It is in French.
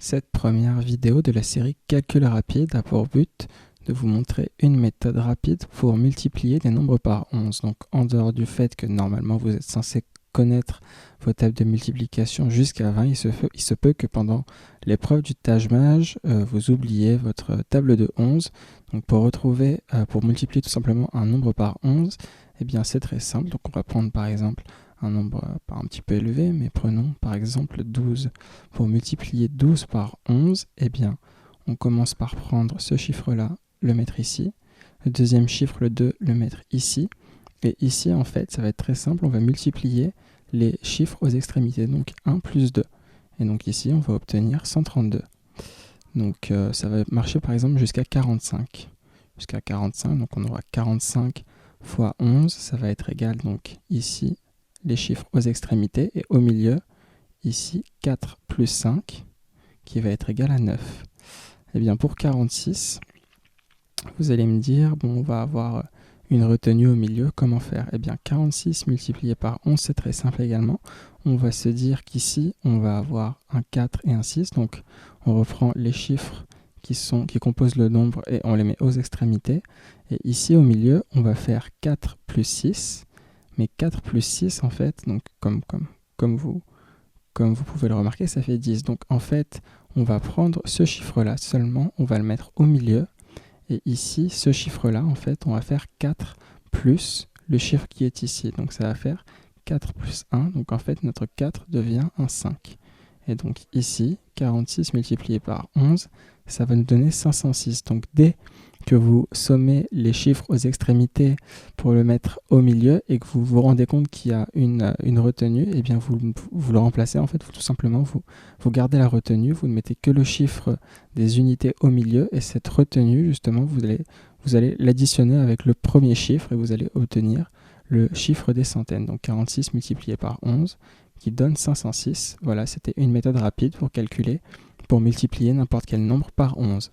Cette première vidéo de la série Calcul rapide a pour but de vous montrer une méthode rapide pour multiplier des nombres par 11. Donc en dehors du fait que normalement vous êtes censé connaître vos tables de multiplication jusqu'à 20, il se peut que pendant l'épreuve du Taj-Maj, vous oubliez votre table de 11. Donc pour multiplier tout simplement un nombre par 11, eh bien c'est très simple. Donc on va prendre par exemple un nombre par un petit peu élevé, mais prenons par exemple 12. Pour multiplier 12 par 11, eh bien, on commence par prendre ce chiffre-là, le mettre ici, le deuxième chiffre, le 2, le mettre ici, et ici, en fait, ça va être très simple, on va multiplier les chiffres aux extrémités, donc 1 plus 2. Et donc ici, on va obtenir 132. Donc ça va marcher par exemple jusqu'à 45. Jusqu'à 45, donc on aura 45 fois 11, ça va être égal, donc ici, les chiffres aux extrémités, et au milieu, ici 4 plus 5, qui va être égal à 9. Et bien pour 46, vous allez me dire, bon, on va avoir une retenue au milieu, comment faire? Eh bien 46 multiplié par 11, c'est très simple également. On va se dire qu'ici, on va avoir un 4 et un 6, donc on reprend les chiffres qui composent le nombre et on les met aux extrémités. Et ici au milieu, on va faire 4 plus 6, mais 4 plus 6 en fait, donc comme vous pouvez le remarquer, ça fait 10. Donc en fait, on va prendre ce chiffre-là seulement, on va le mettre au milieu. Et ici, ce chiffre-là, en fait, on va faire 4 plus le chiffre qui est ici. Donc ça va faire 4 plus 1. Donc en fait, notre 4 devient un 5. Et donc ici, 46 multiplié par 11, ça va nous donner 506. Donc dès que vous sommez les chiffres aux extrémités pour le mettre au milieu et que vous vous rendez compte qu'il y a une retenue, eh bien vous le remplacez. En fait, tout simplement, vous gardez la retenue, vous ne mettez que le chiffre des unités au milieu et cette retenue, justement, vous allez l'additionner avec le premier chiffre et vous allez obtenir le chiffre des centaines. Donc 46 multiplié par 11 qui donne 506. Voilà, c'était une méthode rapide pour calculer, pour multiplier n'importe quel nombre par 11.